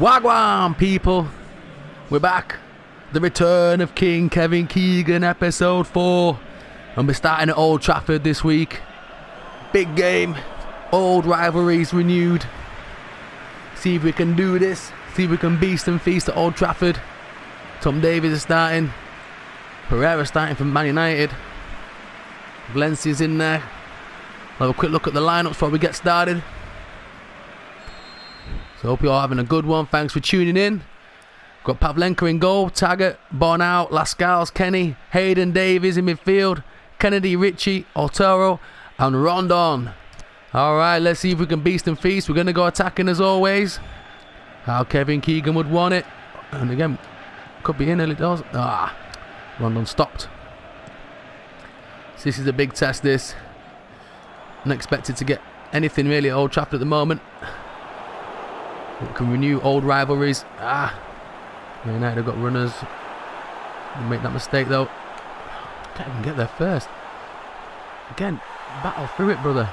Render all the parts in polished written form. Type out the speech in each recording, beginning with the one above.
Wagwan, people. We're back. The return of King Kevin Keegan, episode 4. And we're starting at Old Trafford this week. Big game. Old rivalries renewed. See if we can do this. See if we can beast and feast at Old Trafford. Tom Davies is starting. Pereira starting from Man United. Valencia's in there. We'll have a quick look at the lineups before we get started. So hope you're all having a good one. Thanks for tuning in. Got Pavlenka in goal, Taggart, Bornout, Lascelles, Kenny, Hayden, Davies in midfield, Kennedy, Ritchie, Otero and Rondon. Alright, let's see if we can beast and feast. We're going to go attacking as always. How Kevin Keegan would want it. And again, could be in early doors. Rondon stopped. So this is a big test, this. Unexpected to get anything really at Old Trafford at the moment. We can renew old rivalries. Man United have got runners. They make that mistake though. Can't even get there first. Again, battle through it, brother.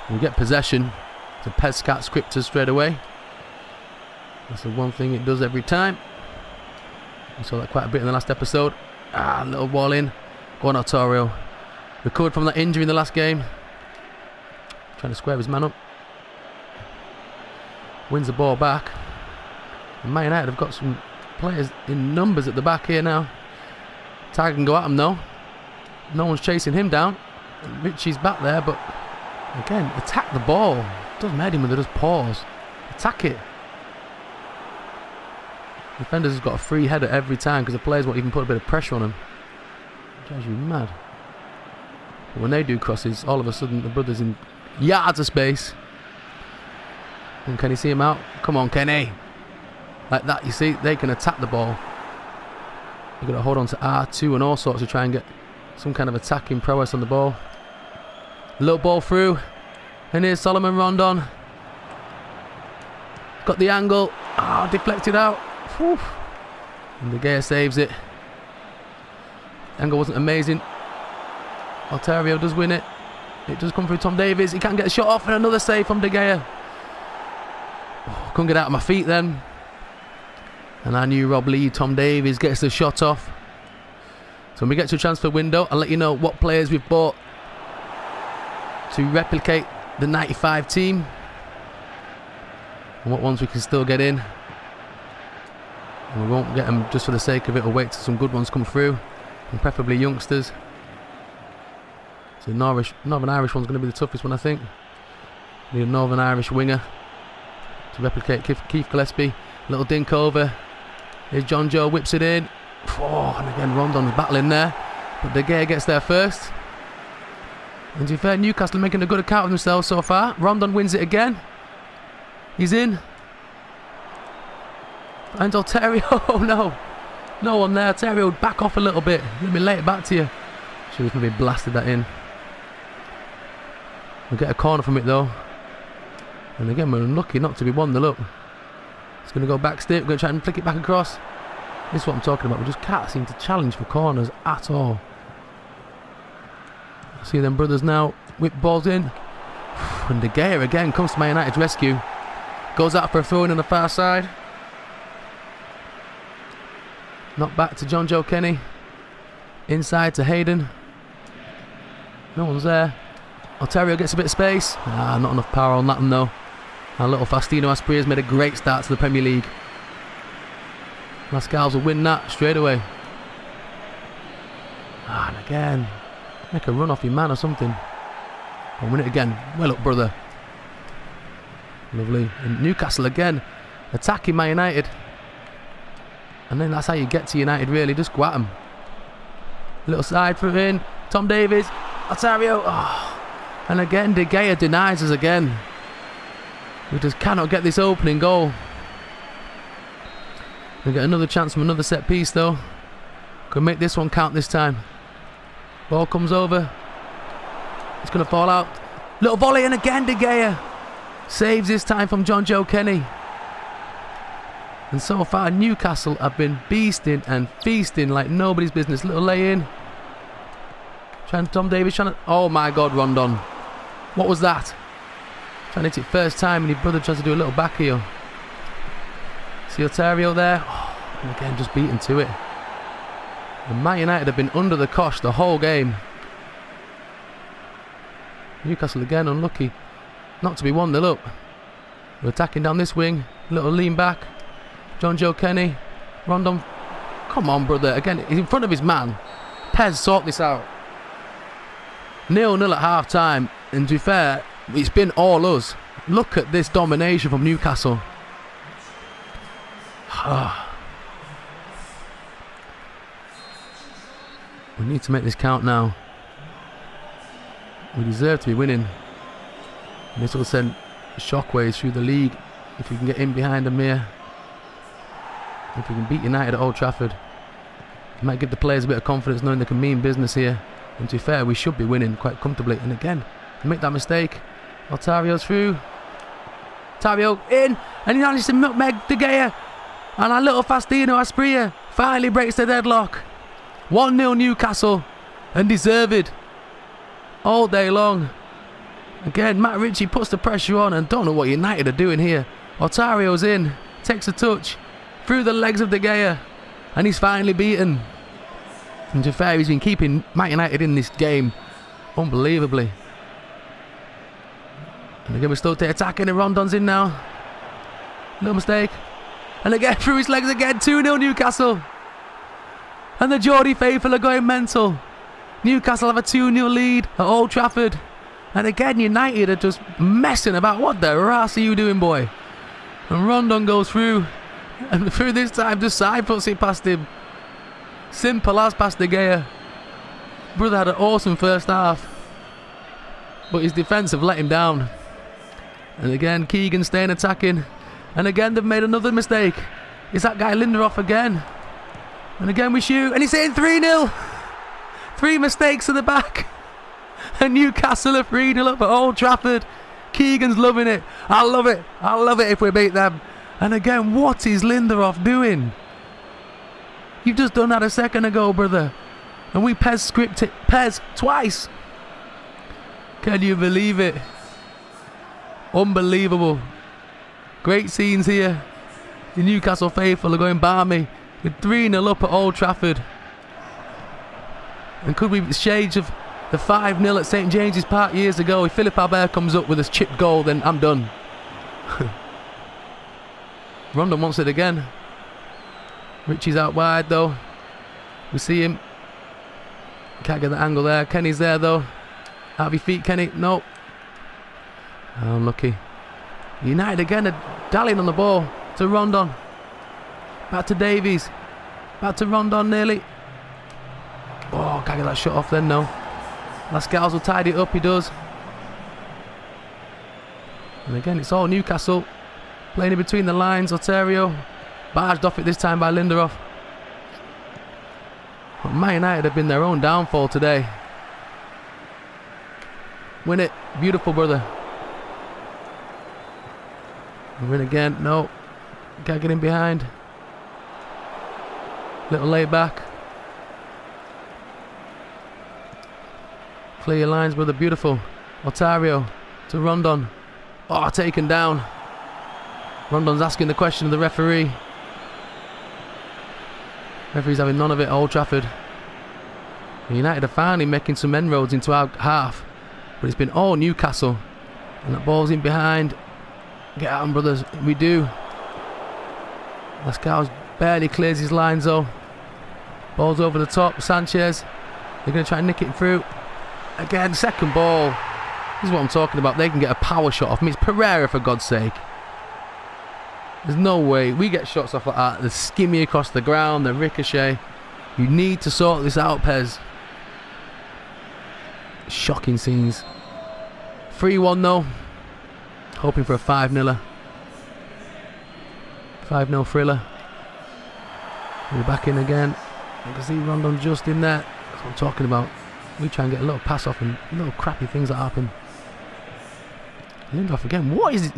We get possession. It's a Pescat scripter straight away. That's the one thing it does every time. We saw that quite a bit in the last episode. Little wall in. Go on, Otero. Recovered from that injury in the last game. Trying to square his man up. Wins the ball back. And Man United have got some players in numbers at the back here now. Tag can go at him though. No one's chasing him down. Ritchie's back there, but again, attack the ball. Doesn't matter him whether they just pause. Attack it. Defenders has got a free header every time because the players won't even put a bit of pressure on him. It drives you mad. But when they do crosses, all of a sudden the brother's in yards of space. And can you see him out? Come on, Kenny. Like that, you see, they can attack the ball. You've got to hold on to R2 and all sorts to try and get some kind of attacking prowess on the ball. Low ball through. And here's Solomon Rondon. Got the angle. Deflected out. Whew. And De Gea saves it. Angle wasn't amazing. Otero does win it. It does come through Tom Davies. He can't get a shot off, and another save from De Gea. Couldn't get out of my feet then. And I knew Rob Lee, Tom Davies gets the shot off. So when we get to a transfer window, I'll let you know what players we've bought to replicate the 95 team. And what ones we can still get in. And we won't get them just for the sake of it. We'll wait till some good ones come through. And preferably youngsters. So Northern Irish one's going to be the toughest one, I think. Need a Northern Irish winger to replicate Keith Gillespie. Little dink over. Here's John Joe, whips it in. And again Rondon's battling there, but De Gea gets there first. And to be fair, Newcastle making a good account of themselves so far. Rondon wins it again. He's in. And Otero, no one there. Otero back off a little bit. Let me lay it back to you. Should have maybe blasted that in. We'll get a corner from it though. And again, we're unlucky not to be 1-0 up. It's going to go back stick. We're going to try and flick it back across. This is what I'm talking about. We just can't seem to challenge for corners at all. See them brothers now. Whip balls in. And De Gea again comes to Man United's rescue. Goes out for a throw in on the far side. Knocked back to John Joe Kenny. Inside to Hayden. No one's there. Otero gets a bit of space. Not enough power on that one though. Our little Faustino Asprey has made a great start to the Premier League. Lascelles will win that straight away. And again, make a run off your man or something. I'll win it again. Well up, brother. Lovely. And Newcastle again, attacking Man United. And then that's how you get to United really, just go at them. Little side for in. Tom Davies. Otero. And again, De Gea denies us again. We just cannot get this opening goal. We get another chance from another set piece though. Could make this one count this time. Ball comes over. It's going to fall out. Little volley and again De Gea. Saves this time from John Joe Kenny. And so far Newcastle have been beasting and feasting like nobody's business. Little lay in. Tom Davies trying to... Oh my God, Rondon. What was that? Trying to hit it first time and his brother tries to do a little back heel. See Otario there. Oh, and again, just beaten to it. And Man United have been under the cosh the whole game. Newcastle again unlucky not to be 1-0 up. We're attacking down this wing. Little lean back. John Joe Kenny. Rondon. Come on, brother. Again, he's in front of his man. Pez, sort this out. 0-0 at half time. And to be fair, it's been all us. Look at this domination from Newcastle. We need to make this count now. We deserve to be winning. And this will send shockwaves through the league if we can get in behind Amir. If we can beat United at Old Trafford, it might give the players a bit of confidence knowing they can mean business here. And to be fair, we should be winning quite comfortably. And again, make that mistake. Otario's through. Otario in, and he manages to nutmeg De Gea. And our little Faustino Asprilla finally breaks the deadlock. 1-0 Newcastle, and deserved all day long. Again, Matt Ritchie puts the pressure on, and don't know what United are doing here. Otario's in, takes a touch through the legs of De Gea, and he's finally beaten. And to be fair, he's been keeping Man United in this game unbelievably. And again, we're still attacking, and Rondon's in now. No mistake. And again, through his legs again, 2-0 Newcastle. And the Geordie faithful are going mental. Newcastle have a 2-0 lead at Old Trafford. And again, United are just messing about. What the arse are you doing, boy? And Rondon goes through. And through this time, just side puts it past him. Simple as past De Gea. Brother had an awesome first half. But his defence have let him down. And again, Keegan staying attacking. And again, they've made another mistake. It's that guy Lindelof again. And again we shoot. And he's hitting 3-0. 3 mistakes at the back. And Newcastle are 3-0 up at Old Trafford. Keegan's loving it. I love it. I love it if we beat them. And again, what is Lindelof doing? You've just done that a second ago, brother. And we scripted Pez twice. Can you believe it? Unbelievable. Great scenes here. The Newcastle faithful are going balmy with 3-0 up at Old Trafford. And could we shades of the 5-0 at St James's Park years ago? If Philippe Albert comes up with a chipped goal, then I'm done. Rondon wants it again. Richie's out wide though. We see him. Can't get the angle there. Kenny's there though. Out of your feet, Kenny. Nope. Unlucky. United again are dallying on the ball to Rondon. Back to Davies. Back to Rondon nearly. Oh, can't get that shot off then, no. Lascelles will tidy it up, he does. And again, it's all Newcastle. Playing in between the lines. Otario barged off it this time by Lindelof. But Man United have been their own downfall today. Win it. Beautiful, brother. Win again. No. Can't get in behind. Little lay back. Clear your lines, brother. Beautiful. Otario to Rondon. Oh, taken down. Rondon's asking the question of the referee. Referee's having none of it at Old Trafford. United are finally making some inroads into our half. But it's been all Newcastle. And that ball's in behind. Get at him, brothers. We do. Lascelles barely clears his lines though. Ball's over the top. Sanchez. They're going to try and nick it through. Again, second ball. This is what I'm talking about. They can get a power shot off me. It's Pereira, for God's sake. There's no way. We get shots off like that. They skim me across the ground. They ricochet. You need to sort this out, Pez. Shocking scenes. 3-1 though. Hoping for a 5-0. 5-0 thriller. We're back in again. I can see Rondon just in there. That's what I'm talking about. We try and get a little pass off and little crappy things that happen. Lindelof again. What is it?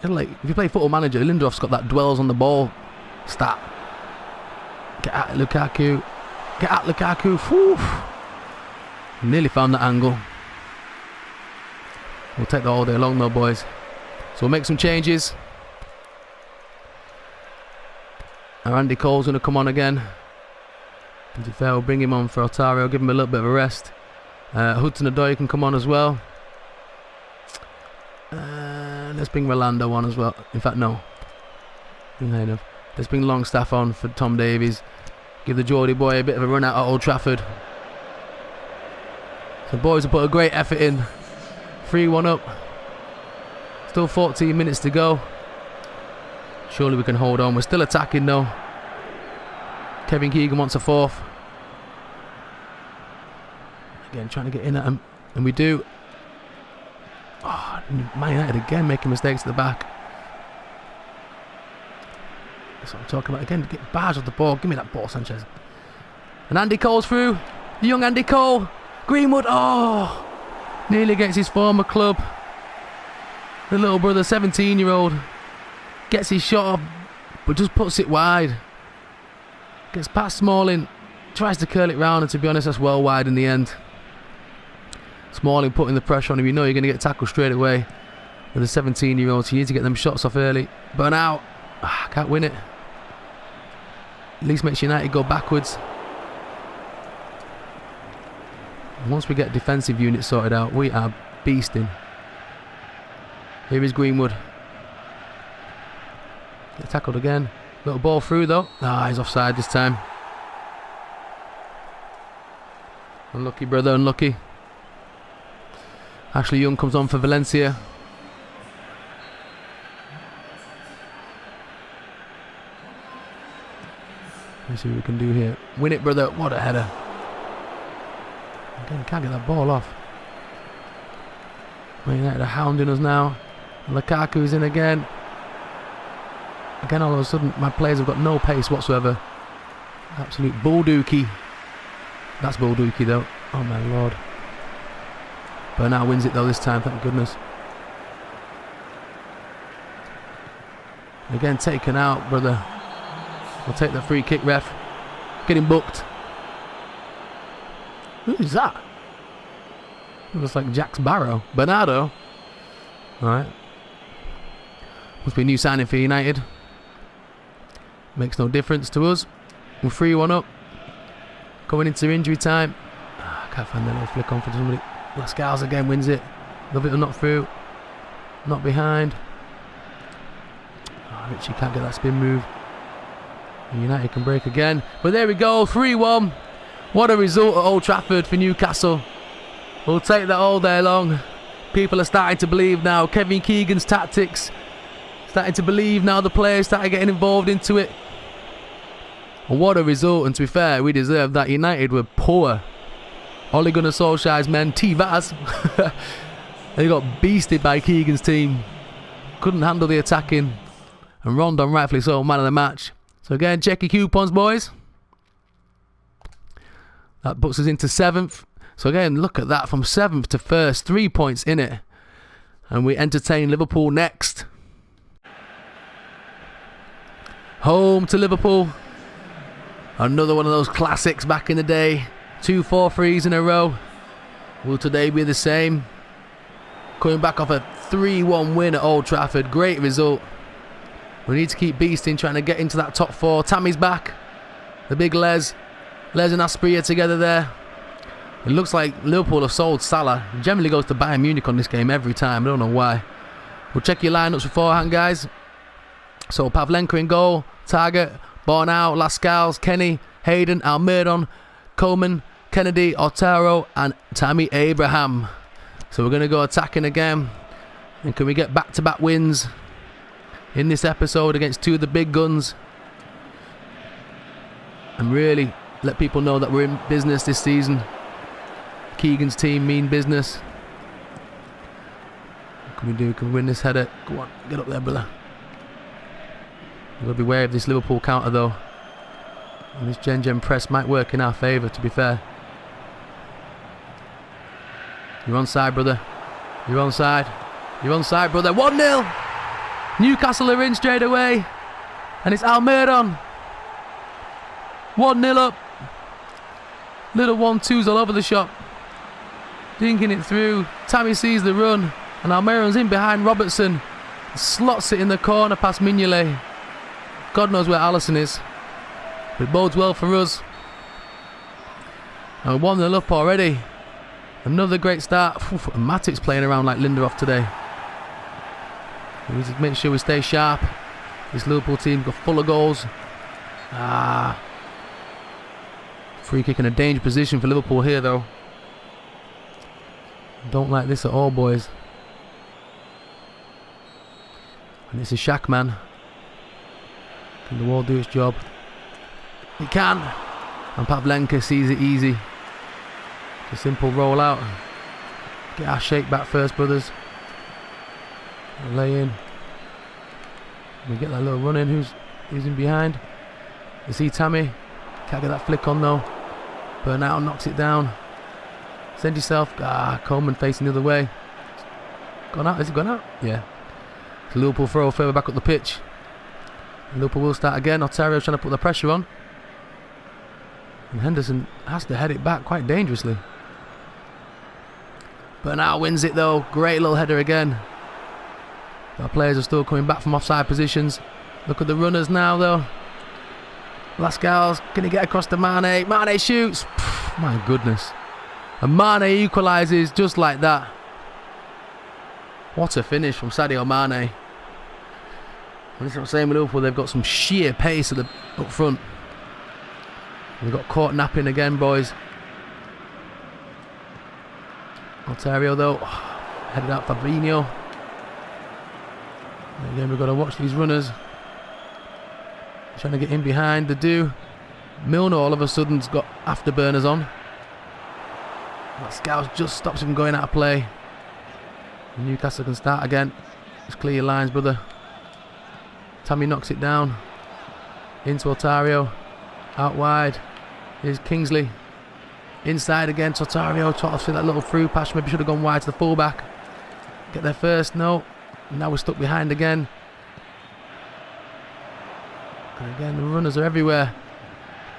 Like, if you play Football Manager, Lindelof's got that dwells on the ball stat. Get at Lukaku. Get at Lukaku. Whew. Nearly found that angle. We'll take that all day long though, boys. So we'll make some changes. And Andy Cole's going to come on again. To be fair, we'll bring him on for Otaro, give him a little bit of a rest. Hudson-Odoi can come on as well. Let's bring Rolando on as well. In fact, no. Let's bring Longstaff on for Tom Davies. Give the Geordie boy a bit of a run out at Old Trafford. So boys have put a great effort in. 3-1 up. Still 14 minutes to go. Surely we can hold on. We're still attacking though. Kevin Keegan wants a fourth. Again, trying to get in at him. And we do. Oh, Man United again making mistakes at the back. That's what I'm talking about. Again, get barged off the ball. Give me that ball, Sanchez. And Andy Cole's through. The young Andy Cole. Greenwood. Oh, nearly gets his former club. The little brother, 17-year-old. Gets his shot off, but just puts it wide. Gets past Smalling. Tries to curl it round, and to be honest, that's well wide in the end. Smalling putting the pressure on him. You know you're going to get tackled straight away with a 17-year-old, so you need to get them shots off early. But now, can't win it. At least makes United go backwards. Once we get defensive units sorted out, we are beasting. Here is Greenwood. Get tackled again. Little ball through though. He's offside this time. Unlucky, brother, unlucky. Ashley Young comes on for Valencia. Let's see what we can do here. Win it, brother. What a header. Again, can't get that ball off. Man United are hounding us now. Lukaku is in again. Again, all of a sudden, my players have got no pace whatsoever. Absolute bulldookie. That's bulldookie, though. Oh, my lord. Bernal wins it, though, this time. Thank goodness. Again, taken out, brother. We'll take the free kick, ref. Get him booked. Who's that? It looks like Jack Sparrow. Bernardo. Alright. Must be a new signing for United. Makes no difference to us. We're 3-1 up. Going into injury time. I can't find that little flick on for somebody. Lascelles again wins it. Love it or not through. Not behind. Richie can't get that spin move. United can break again. But there we go. 3-1. What a result at Old Trafford for Newcastle. We'll take that all day long. People are starting to believe now. Kevin Keegan's tactics. Starting to believe now. The players started getting involved into it. And what a result. And to be fair, we deserve that. United were poor. Ole Gunnar Solskjaer's men, T-Vaz, they got beasted by Keegan's team. Couldn't handle the attacking. And Rondon, rightfully so, man of the match. So again, check your coupons, boys. That puts us into 7th. So again, look at that. From 7th to 1st. 3 points in it. And we entertain Liverpool next. Home to Liverpool. Another one of those classics back in the day. 2 4-3s in a row. Will today be the same? Coming back off a 3-1 win at Old Trafford. Great result. We need to keep beasting, trying to get into that top 4. Tammy's back. The big Les. Les and Asprilla together there. It looks like Liverpool have sold Salah. He generally goes to Bayern Munich on this game every time. I don't know why. We'll check your lineups beforehand, guys. So Pavlenka in goal. Target. Bornau, Lascelles, Kenny, Hayden, Almiron, Coleman, Kennedy, Otero and Tammy Abraham. So we're going to go attacking again. And can we get back-to-back wins in this episode against 2 of the big guns? And really let people know that we're in business this season. Keegan's team mean business. What can we do? Can we win this header? Go on, get up there, brother. We've got to be wary of this Liverpool counter, though. And this Gen press might work in our favour, to be fair. You're onside, brother. You're onside. You're onside, brother. 1-0. Newcastle are in straight away. And it's Almiron. 1-0 up. Little 1-2s all over the shop. Dinking it through. Tammy sees the run. And Almiron's in behind Robertson. Slots it in the corner past Mignolet. God knows where Alisson is. It bodes well for us. And we're 1-0 up already. Another great start. And Matic's playing around like Lindelof today. We need to make sure we stay sharp. This Liverpool team got full of goals. Free kick in a dangerous position for Liverpool here though. Don't like this at all, boys. And it's a Shaq, man. Can the wall do its job? He can. And Pavlenka sees it easy. A simple roll out. Get our shake back first, brothers. Lay in. We get that little run in. Who's in behind? You see Tammy. Can't get that flick on though. Bernal knocks it down. Send yourself. Coleman facing the other way. Gone out. Is it gone out? Yeah. It's a Liverpool throw further back up the pitch. Liverpool will start again. Otero trying to put the pressure on. And Henderson has to head it back quite dangerously. Bernal wins it though. Great little header again. Our players are still coming back from offside positions. Look at the runners now though. Lascelles, can he get across to Mane? Mane shoots. My goodness. And Mane equalises just like that. What a finish from Sadio Mane. And this is what I'm saying with Liverpool, they've got some sheer pace up front. They've got caught napping again, boys. Ontario though, headed out Fabinho. And again, we've got to watch these runners. Trying to get in behind. They do. Milner all of a sudden's got afterburners on. That Scouse just stops him going out of play. And Newcastle can start again. Just clear your lines, brother. Tammy knocks it down. Into Otario. Out wide. Here's Kingsley. Inside again. Otario tries to see that little through pass. Maybe should have gone wide to the fullback. Get there first. No. Now we're stuck behind again. And again, the runners are everywhere.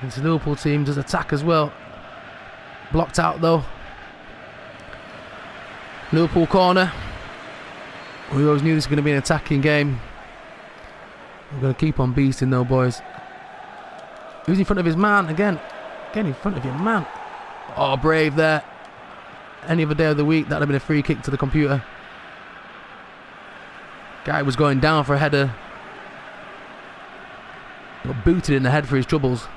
This Liverpool team does attack as well. Blocked out though. Liverpool corner. We always knew this was going to be an attacking game. We're going to keep on beasting though, boys. Who's in front of his man? Again in front of your man. Oh, brave there. Any other day of the week, that would have been a free kick to the computer. Guy was going down for a header. Got booted in the head for his troubles.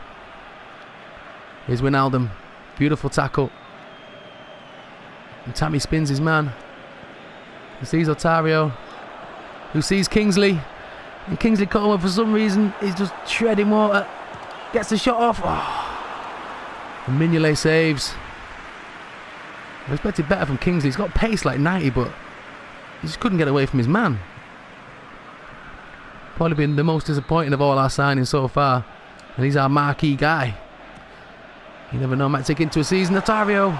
Here's Wijnaldum. Beautiful tackle. And Tammy spins his man. He sees Otario, who sees Kingsley. And Kingsley Coleman, for some reason, is just treading water. Gets the shot off. And Mignolet saves. I expected better from Kingsley. He's got pace like 90, but he just couldn't get away from his man. Probably been the most disappointing of all our signings so far. And he's our marquee guy. You never know, might take into a season. Otario.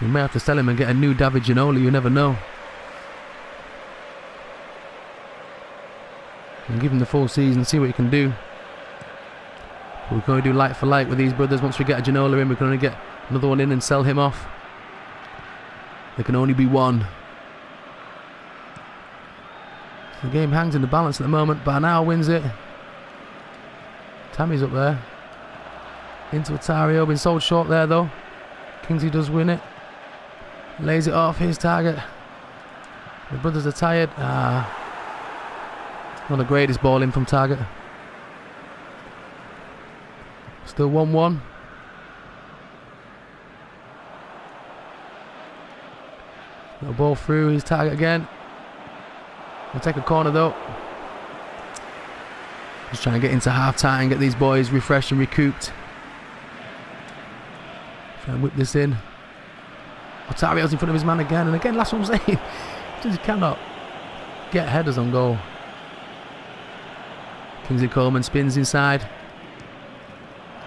We may have to sell him and get a new David Ginoli, you never know. And give him the full season, see what he can do. But we're going to do like for like with these brothers. Once we get a Ginola in, we can only get another one in and sell him off. There can only be one. The game hangs in the balance at the moment. Bernal wins it. Tammy's up there. Into Otario. Been sold short there though. Kingsley does win it. Lays it off. His target. The brothers are tired. Not the greatest ball in from target. Still 1-1. Little ball through his target again. We'll take a corner though. Just trying to get into half time, get these boys refreshed and recouped. Try and whip this in. Otario's in front of his man again, and again, that's what I'm saying. Just cannot get headers on goal. Kingsley Coleman spins inside.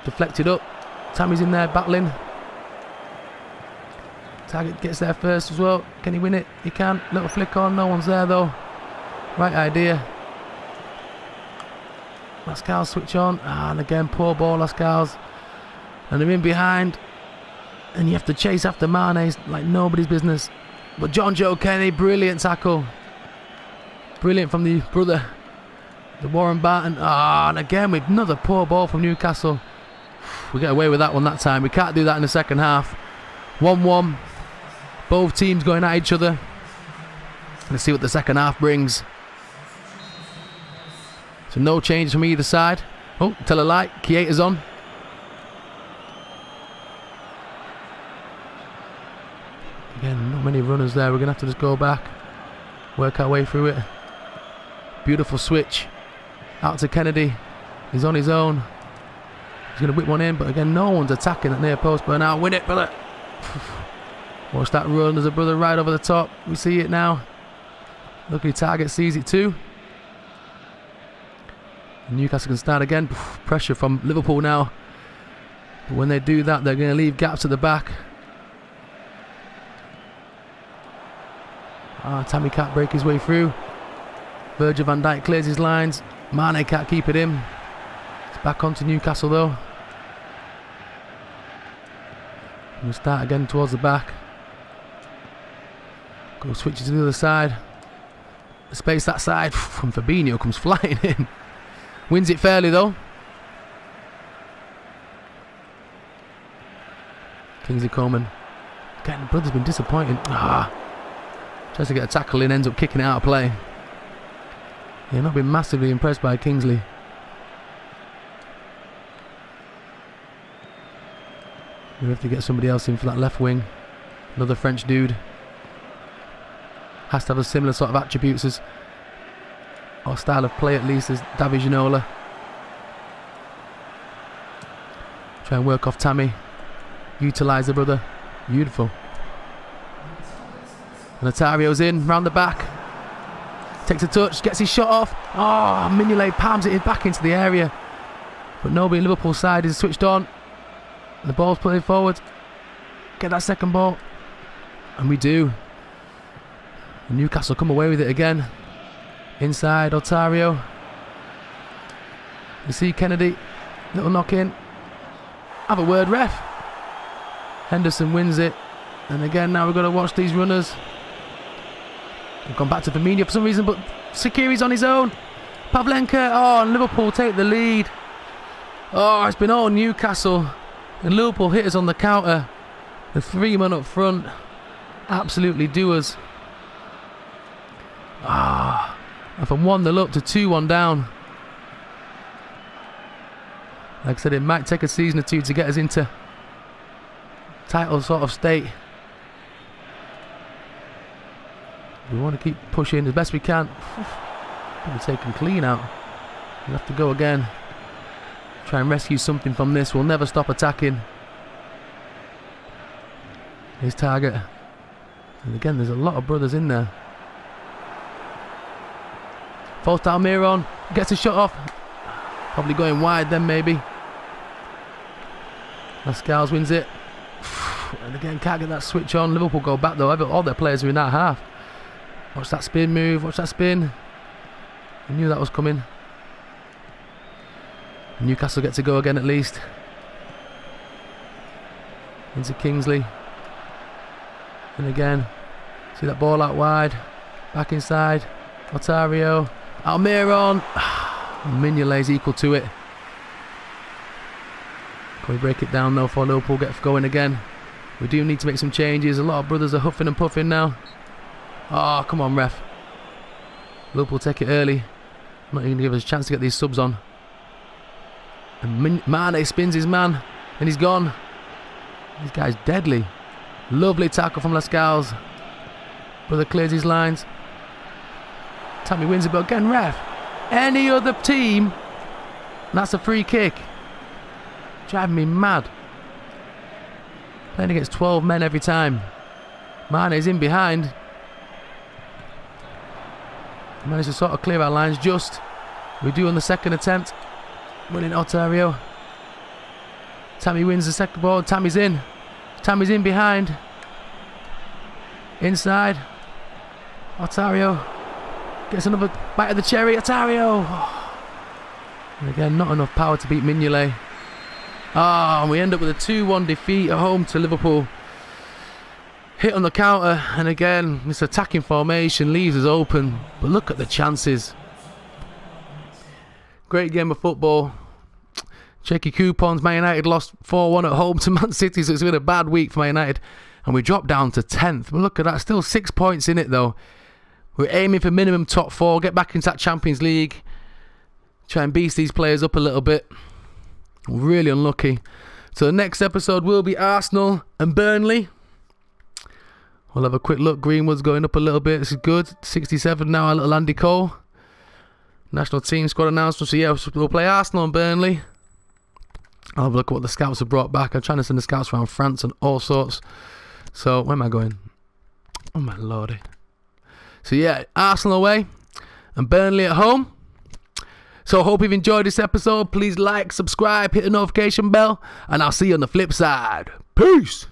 Deflected up. Tammy's in there battling. Target gets there first as well. Can he win it? He can. Little flick on. No one's there though. Right idea. Lascelles switch on. And again, poor ball, Lascelles. And they're in behind. And you have to chase after Mane like nobody's business. But John Joe Kenny, brilliant tackle. Brilliant from the brother. The Warren Barton. And again with another poor ball from Newcastle. We get away with that one that time. We can't do that in the second half. 1-1. Both teams going at each other. Let's see what the second half brings. So no change from either side. Oh, tell a lie. Keita's on. Again, not many runners there. We're going to have to just go back. Work our way through it. Beautiful switch. Out to Kennedy. He's on his own. He's going to whip one in, but again, no one's attacking that near post. But now, win it, brother. Watch that run. There's a brother right over the top. We see it now. Luckily, Target sees it too. Newcastle can start again. Pressure from Liverpool now. But when they do that, they're going to leave gaps at the back. Tammy can't break his way through. Virgil van Dijk clears his lines. Mane can't keep it in. It's back onto Newcastle though. We'll start again towards the back. Go switch it to the other side. The space that side from Fabinho comes flying in. Wins it fairly though. Kingsley Coman. Again, the brother's been disappointing. Tries to get a tackle in, ends up kicking it out of play. Yeah, not been massively impressed by Kingsley. We have to get somebody else in for that left wing. Another French dude. Has to have a similar sort of attributes as, or style of play at least, as David Ginola. Try and work off Tammy. Utilise the brother. Beautiful. And Otario's in, round the back. Takes a touch, gets his shot off. Mignolet palms it back into the area. But nobody in Liverpool's side is switched on. The ball's played forward. Get that second ball. And we do. And Newcastle come away with it again. Inside, Otario. You see Kennedy. Little knock in. Have a word, ref. Henderson wins it. And again, now we've got to watch these runners. We've gone back to Firmino for some reason, but Sakiri's on his own. Pavlenka, and Liverpool take the lead. It's been all Newcastle. And Liverpool hit us on the counter. The 3 men up front absolutely do us. And from 1-0 up to 2-1 down. Like I said, it might take a season or two to get us into title sort of state. We want to keep pushing as best we can. We're taken clean out. We'll have to go again. Try and rescue something from this. We'll never stop attacking. His target. And again, there's a lot of brothers in there. Falls to Almiron. Gets a shot off. Probably going wide then maybe. Lascelles wins it. And again, can't get that switch on. Liverpool go back though. All their players are in that half. Watch that spin move. Watch that spin. I knew that was coming. Newcastle get to go again at least. Into Kingsley. And again. See that ball out wide. Back inside. Otario. Almiron. Mignolet's equal to it. Can we break it down though before Liverpool get going again? We do need to make some changes. A lot of brothers are huffing and puffing now. Come on, ref. Liverpool take it early. Not even going to give us a chance to get these subs on. And Mane spins his man. And he's gone. This guy's deadly. Lovely tackle from Lascelles. Brother clears his lines. Tammy wins it, but again, ref. Any other team, that's a free kick. Driving me mad. Playing against 12 men every time. Mane's in behind. Managed to sort of clear our lines just. We do on the second attempt. Winning Otario. Tammy wins the second ball. Tammy's in. Tammy's in behind. Inside. Otario gets another bite of the cherry. Otario. And again, not enough power to beat Mignolet. And we end up with a 2-1 defeat at home to Liverpool. Hit on the counter, and again, this attacking formation leaves us open. But look at the chances. Great game of football. Check your coupons. Man United lost 4-1 at home to Man City, so it's been a bad week for Man United. And we dropped down to 10th. But look at that. Still 6 points in it, though. We're aiming for minimum top 4. Get back into that Champions League. Try and beast these players up a little bit. Really unlucky. So the next episode will be Arsenal and Burnley. We'll have a quick look. Greenwood's going up a little bit. This is good. 67 now, a little Andy Cole. National team squad announcement. So yeah, we'll play Arsenal and Burnley. I'll have a look at what the scouts have brought back. I'm trying to send the scouts around France and all sorts. So, where am I going? Oh my lordy. So yeah, Arsenal away and Burnley at home. So I hope you've enjoyed this episode. Please like, subscribe, hit the notification bell, and I'll see you on the flip side. Peace!